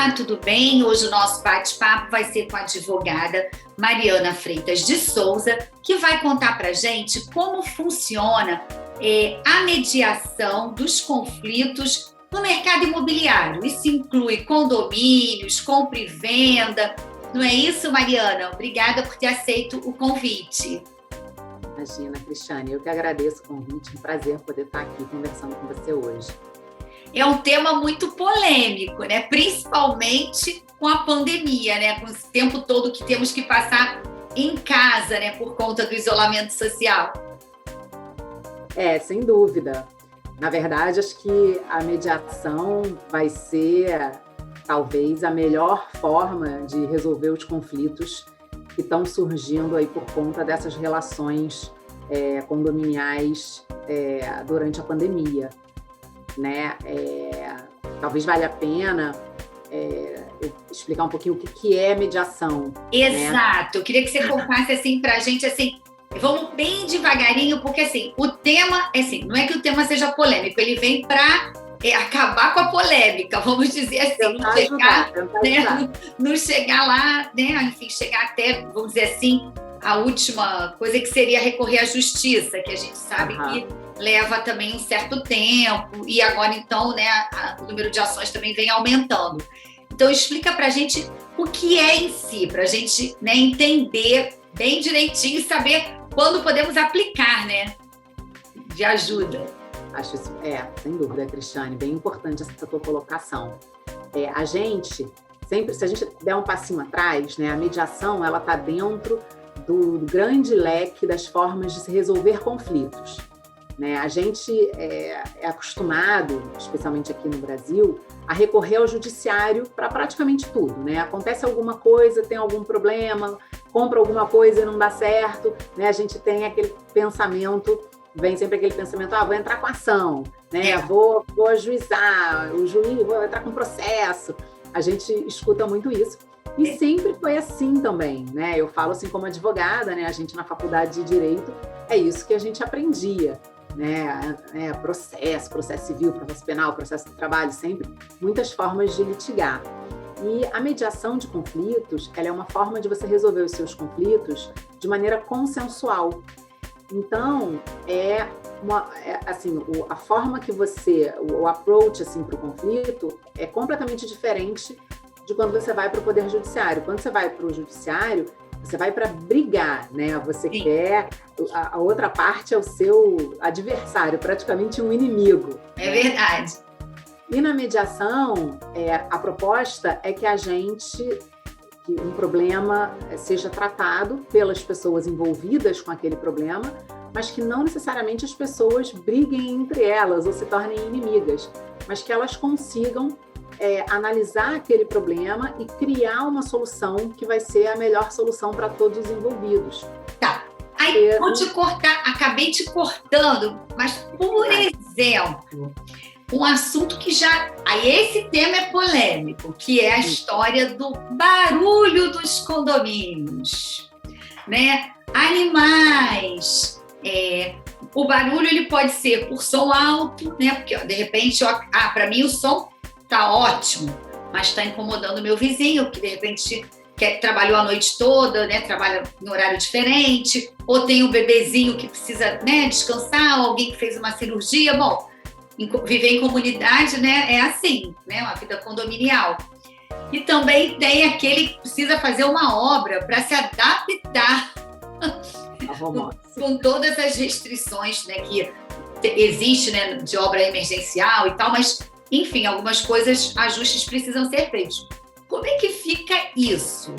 Olá, tudo bem? Hoje o nosso bate-papo vai ser com a advogada Mariana Freitas de Souza, que vai contar para a gente como funciona a mediação dos conflitos no mercado imobiliário. Isso inclui condomínios, compra e venda. Não é isso, Mariana? Obrigada por ter aceito o convite. Imagina, Cristiane, eu que agradeço o convite, um prazer poder estar aqui conversando com você hoje. É um tema muito polêmico, né? Principalmente com a pandemia, né? Com esse tempo todo que temos que passar em casa, né? Por conta do isolamento social. Sem dúvida. Na verdade, acho que a mediação vai ser, talvez, a melhor forma de resolver os conflitos que estão surgindo aí por conta dessas relações condominiais durante a pandemia. Né? Talvez valha a pena eu explicar um pouquinho o que é mediação. Exato. Né? Eu queria que você contasse assim, para a gente, assim, vamos bem devagarinho, porque assim, o tema, assim, não é que o tema seja polêmico, ele vem para acabar com a polêmica, vamos dizer assim, não chegar lá, né? Enfim, chegar até, vamos dizer assim, a última coisa que seria recorrer à justiça, que a gente sabe que leva também um certo tempo, e agora então, né, o número de ações também vem aumentando. Então explica pra gente o que é em si, pra gente, né, entender bem direitinho e saber quando podemos aplicar, né, de ajuda. Acho isso, sem dúvida, Cristiane, bem importante essa tua colocação. A gente, sempre, se a gente der um passinho atrás, né, a mediação, ela está dentro do grande leque das formas de se resolver conflitos. Né? A gente é acostumado, especialmente aqui no Brasil, a recorrer ao judiciário para praticamente tudo. Né? Acontece alguma coisa, tem algum problema, compra alguma coisa e não dá certo, né? A gente tem aquele pensamento, vem sempre aquele pensamento, vou entrar com ação, né? Vou ajuizar, vou entrar com processo. A gente escuta muito isso. E sempre foi assim também, né? Eu falo assim como advogada, né? A gente na faculdade de Direito, é isso que a gente aprendia, né? Processo civil, processo penal, processo de trabalho, sempre muitas formas de litigar. E a mediação de conflitos, ela é uma forma de você resolver os seus conflitos de maneira consensual. Então, a forma que o approach assim, para o conflito é completamente diferente de quando você vai para o Poder Judiciário. Quando você vai para o Judiciário, você vai para brigar, né? Você quer... A outra parte é o seu adversário, praticamente um inimigo. É verdade. E na mediação, a proposta é que que um problema seja tratado pelas pessoas envolvidas com aquele problema, mas que não necessariamente as pessoas briguem entre elas ou se tornem inimigas, mas que elas consigam analisar aquele problema e criar uma solução que vai ser a melhor solução para todos os envolvidos. Tá. Aí, vou te cortar, acabei te cortando, mas, por exemplo, um assunto que aí esse tema é polêmico, que é a história do barulho dos condomínios, né? Animais, o barulho ele pode ser por som alto, né? Porque, de repente, para mim o som tá ótimo, mas está incomodando o meu vizinho, que de repente trabalhou a noite toda, né? Trabalha em horário diferente, ou tem um bebezinho que precisa, né, descansar, ou alguém que fez uma cirurgia. Bom, viver em comunidade, né, é assim, né? Uma vida condominial. E também tem aquele que precisa fazer uma obra para se adaptar com todas as restrições, né, que existe, né, de obra emergencial e tal, mas enfim, algumas coisas, ajustes precisam ser feitos. Como é que fica isso?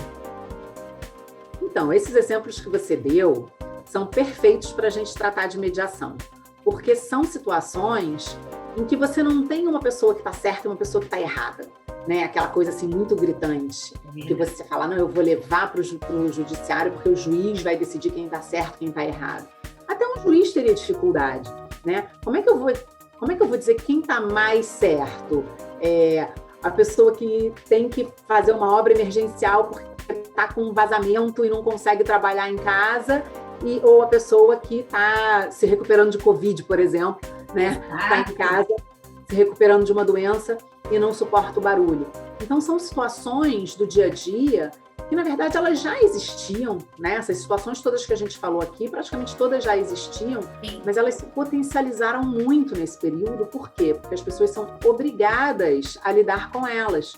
Então, esses exemplos que você deu são perfeitos para a gente tratar de mediação, porque são situações em que você não tem uma pessoa que está certa e uma pessoa que está errada, né? Aquela coisa assim muito gritante, que você fala, não, eu vou levar para o judiciário porque o juiz vai decidir quem está certo e quem está errado. Até um juiz teria dificuldade, né? Como é que eu vou dizer quem está mais certo? A pessoa que tem que fazer uma obra emergencial porque está com um vazamento e não consegue trabalhar em casa, ou a pessoa que está se recuperando de Covid, por exemplo, né? Está em casa se recuperando de uma doença e não suporta o barulho. Então, são situações do dia a dia que, na verdade, elas já existiam, né? Essas situações todas que a gente falou aqui, praticamente todas já existiam, mas elas se potencializaram muito nesse período. Por quê? Porque as pessoas são obrigadas a lidar com elas,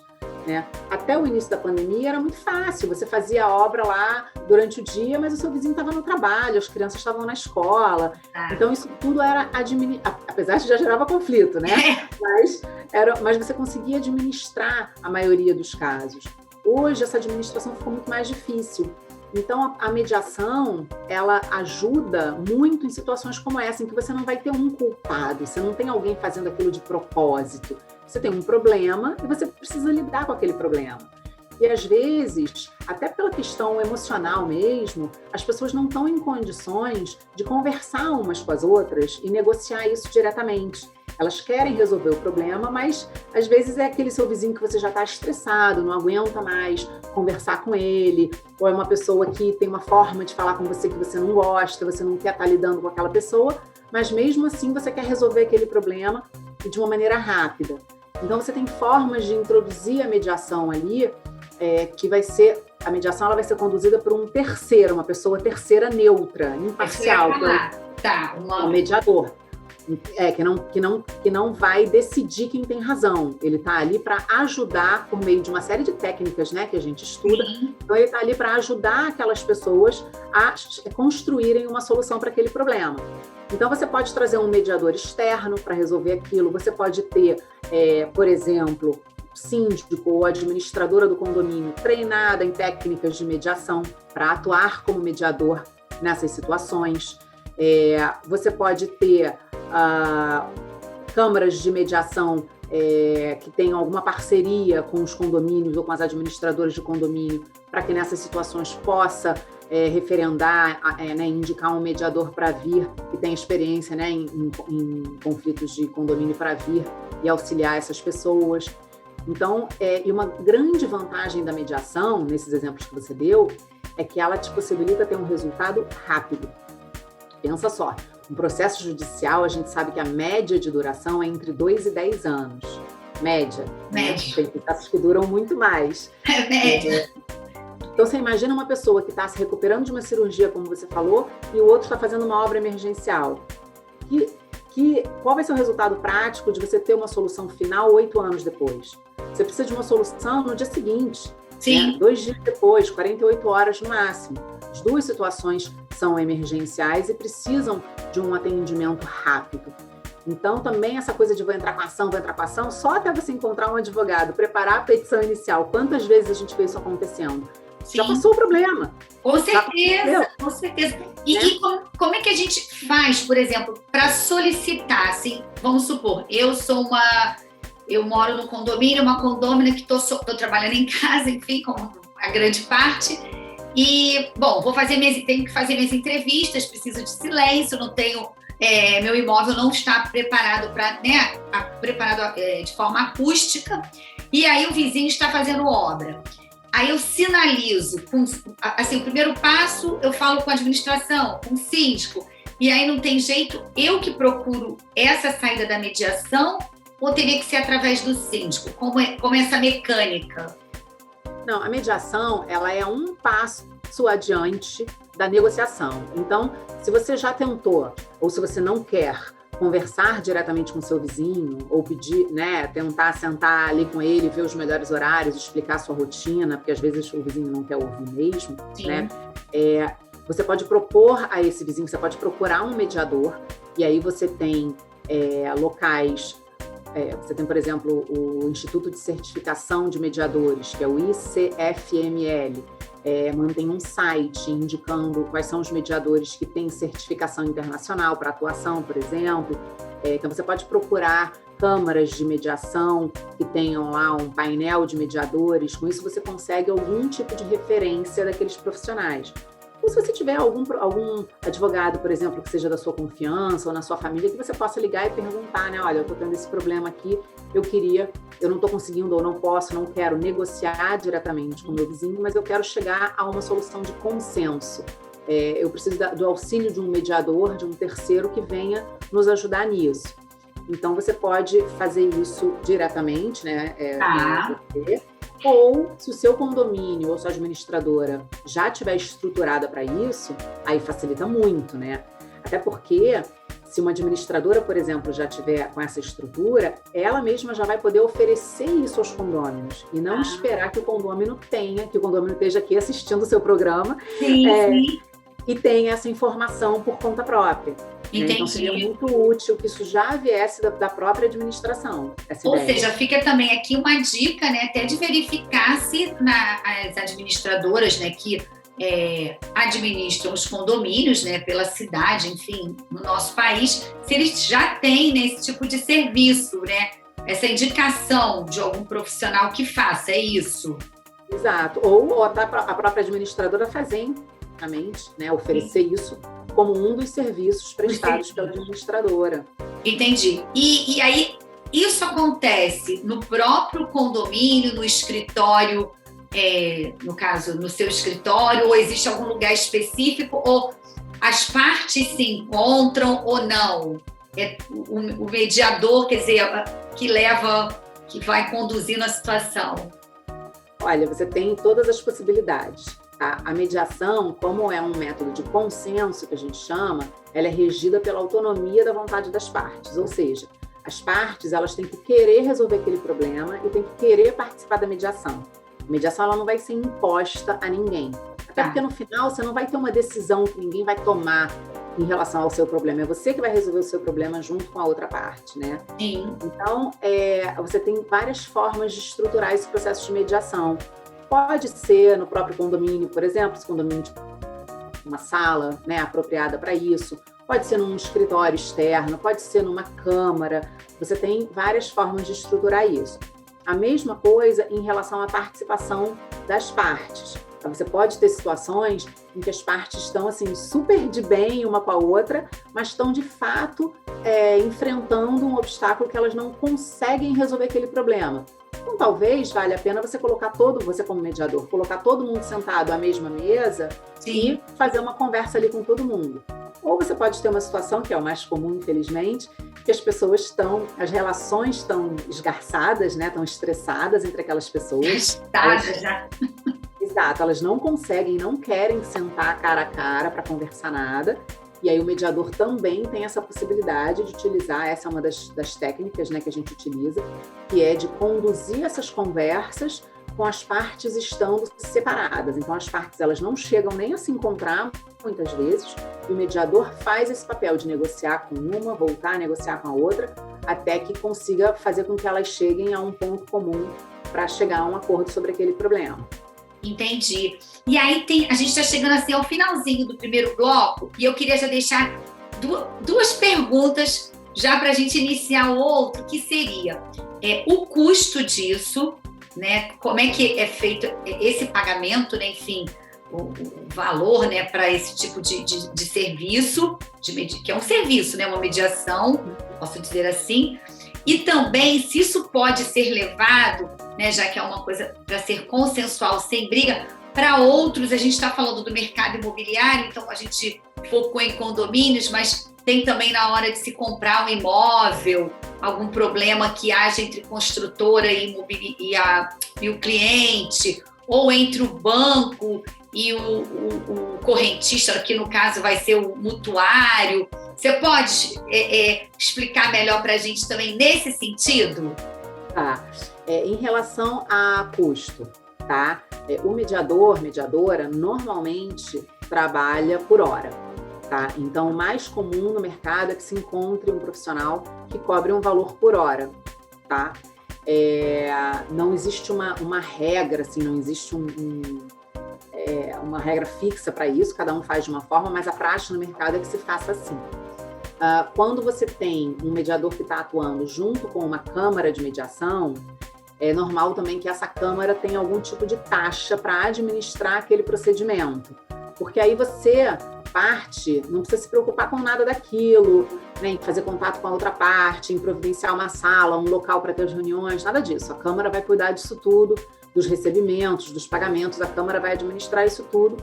né? Até o início da pandemia era muito fácil, você fazia a obra lá durante o dia, mas o seu vizinho estava no trabalho, as crianças estavam na escola, então isso tudo era apesar de já gerava conflito, né? Mas você conseguia administrar a maioria dos casos. Hoje essa administração ficou muito mais difícil. Então, a mediação, ela ajuda muito em situações como essa, em que você não vai ter um culpado, você não tem alguém fazendo aquilo de propósito. Você tem um problema e você precisa lidar com aquele problema. E, às vezes, até pela questão emocional mesmo, as pessoas não estão em condições de conversar umas com as outras e negociar isso diretamente. Elas querem resolver o problema, mas às vezes é aquele seu vizinho que você já está estressado, não aguenta mais conversar com ele, ou é uma pessoa que tem uma forma de falar com você que você não gosta, você não quer estar lidando com aquela pessoa, mas mesmo assim você quer resolver aquele problema de uma maneira rápida. Então você tem formas de introduzir a mediação ali, que vai ser, a mediação ela vai ser conduzida por um terceiro, uma pessoa terceira neutra, imparcial, um mediador. Que não vai decidir quem tem razão. Ele está ali para ajudar por meio de uma série de técnicas, né, que a gente estuda. Então, ele está ali para ajudar aquelas pessoas a construírem uma solução para aquele problema. Então, você pode trazer um mediador externo para resolver aquilo. Você pode ter, por exemplo, síndico ou administradora do condomínio treinada em técnicas de mediação para atuar como mediador nessas situações. Você pode ter câmaras de mediação que tenham alguma parceria com os condomínios ou com as administradoras de condomínio, para que nessas situações possa referendar, né, indicar um mediador para vir, que tem experiência, né, em conflitos de condomínio, para vir e auxiliar essas pessoas. Então, e uma grande vantagem da mediação, nesses exemplos que você deu, é que ela te possibilita ter um resultado rápido. Pensa só, um processo judicial, a gente sabe que a média de duração é entre 2 e 10 anos. Média. Tem processos que duram muito mais. Média. Então, você imagina uma pessoa que está se recuperando de uma cirurgia, como você falou, e o outro está fazendo uma obra emergencial. Qual vai ser o resultado prático de você ter uma solução final 8 anos depois? Você precisa de uma solução no dia seguinte. Sim. Né? 2 dias depois, 48 horas no máximo. As duas situações são emergenciais e precisam de um atendimento rápido. Então, também essa coisa de vou entrar com ação, só até você encontrar um advogado, preparar a petição inicial. Quantas vezes a gente vê isso acontecendo? Sim. Já passou o problema. Com certeza, com certeza. E como é que a gente faz, por exemplo, para solicitar, assim, vamos supor, eu moro no condomínio, uma condômina que estou trabalhando em casa, enfim, como a grande parte, e, bom, tenho que fazer minhas entrevistas, preciso de silêncio, não tenho, meu imóvel não está preparado de forma acústica, e aí o vizinho está fazendo obra. Aí eu sinalizo, assim, o primeiro passo eu falo com a administração, com o síndico, e aí não tem jeito, eu que procuro essa saída da mediação, ou teria que ser através do síndico? Como é essa mecânica? Não, a mediação, ela é um passo adiante da negociação. Então, se você já tentou, ou se você não quer conversar diretamente com seu vizinho, ou pedir, né, tentar sentar ali com ele, ver os melhores horários, explicar a sua rotina, porque às vezes o vizinho não quer ouvir mesmo, sim, né? Você pode propor a esse vizinho, você pode procurar um mediador, e aí você tem locais. Você tem, por exemplo, o Instituto de Certificação de Mediadores, que é o ICFML, mantém um site indicando quais são os mediadores que têm certificação internacional para atuação, por exemplo. Então, você pode procurar câmaras de mediação que tenham lá um painel de mediadores. Com isso, você consegue algum tipo de referência daqueles profissionais. Ou se você tiver algum advogado, por exemplo, que seja da sua confiança ou na sua família, que você possa ligar e perguntar, né? Olha, eu estou tendo esse problema aqui, eu não estou conseguindo ou não quero negociar diretamente com o meu vizinho, mas eu quero chegar a uma solução de consenso. Eu preciso do auxílio de um mediador, de um terceiro que venha nos ajudar nisso. Então, você pode fazer isso diretamente, né? Tá. Ou, se o seu condomínio ou sua administradora já estiver estruturada para isso, aí facilita muito, né? Até porque, se uma administradora, por exemplo, já tiver com essa estrutura, ela mesma já vai poder oferecer isso aos condôminos e não esperar que o condomínio esteja aqui assistindo o seu programa e tenha essa informação por conta própria. Entendi. Então, seria muito útil que isso já viesse da própria administração. Ou seja, fica também aqui uma dica, né, até de verificar se as administradoras, né, que administram os condomínios, né, pela cidade, enfim, no nosso país, se eles já têm, né, esse tipo de serviço, né, essa indicação de algum profissional que faça, é isso? Exato. Ou até a própria administradora fazer, né, oferecer isso como um dos serviços prestados pela administradora. Entendi. E aí, isso acontece no próprio condomínio, no escritório, no caso, no seu escritório, ou existe algum lugar específico, ou as partes se encontram ou não? É o mediador, quer dizer, que vai conduzindo a situação. Olha, você tem todas as possibilidades. A mediação, como é um método de consenso, que a gente chama, ela é regida pela autonomia da vontade das partes, ou seja, as partes elas têm que querer resolver aquele problema e têm que querer participar da mediação. A mediação ela não vai ser imposta a ninguém, até porque no final você não vai ter uma decisão que ninguém vai tomar em relação ao seu problema, é você que vai resolver o seu problema junto com a outra parte, né? Sim. Então, você tem várias formas de estruturar esse processo de mediação. Pode ser no próprio condomínio, por exemplo, se o condomínio tem uma sala, né, apropriada para isso, pode ser num escritório externo, pode ser numa câmara, você tem várias formas de estruturar isso. A mesma coisa em relação à participação das partes. Então, você pode ter situações em que as partes estão assim, super de bem uma com a outra, mas estão de fato enfrentando um obstáculo que elas não conseguem resolver aquele problema. Então, talvez valha a pena você como mediador, colocar todo mundo sentado à mesma mesa e fazer uma conversa ali com todo mundo. Ou você pode ter uma situação, que é o mais comum, infelizmente, que as relações estão esgarçadas, né? Estão estressadas entre aquelas pessoas. Já. Exato, elas não conseguem, não querem sentar cara a cara para conversar nada. E aí o mediador também tem essa possibilidade de utilizar, essa é uma das técnicas, né, que a gente utiliza, que é de conduzir essas conversas com as partes estando separadas. Então as partes elas não chegam nem a se encontrar muitas vezes, e o mediador faz esse papel de negociar com uma, voltar a negociar com a outra, até que consiga fazer com que elas cheguem a um ponto comum para chegar a um acordo sobre aquele problema. Entendi. E aí a gente está chegando assim ao finalzinho do primeiro bloco e eu queria já deixar duas perguntas já para a gente iniciar o outro, que seria o custo disso, né? Como é que é feito esse pagamento, né? Enfim, o valor, né, para esse tipo de serviço, que é um serviço, né? Uma mediação, posso dizer assim. E também se isso pode ser levado, né, já que é uma coisa para ser consensual, sem briga, para outros. A gente está falando do mercado imobiliário, então a gente focou em condomínios, mas tem também na hora de se comprar um imóvel, algum problema que haja entre construtora e o cliente, ou entre o banco e o correntista, que no caso vai ser o mutuário. Você pode explicar melhor para a gente também nesse sentido? Tá. Em relação a custo, tá? O mediadora, normalmente trabalha por hora, tá? Então, o mais comum no mercado é que se encontre um profissional que cobre um valor por hora, tá? Não existe uma regra, assim, não existe uma regra fixa para isso, cada um faz de uma forma, mas a prática no mercado é que se faça assim. Quando você tem um mediador que está atuando junto com uma câmara de mediação, é normal também que essa câmara tenha algum tipo de taxa para administrar aquele procedimento, porque aí você, parte, não precisa se preocupar com nada daquilo, né, em fazer contato com a outra parte, em providenciar uma sala, um local para ter as reuniões, nada disso. A câmara vai cuidar disso tudo, dos recebimentos, dos pagamentos, a câmara vai administrar isso tudo.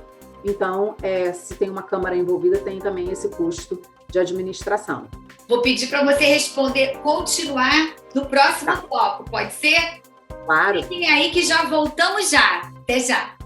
Então, se tem uma câmara envolvida, tem também esse custo de administração. Vou pedir para você responder, continuar no próximo bloco, pode ser? Claro. Fiquem aí que já voltamos já. Até já.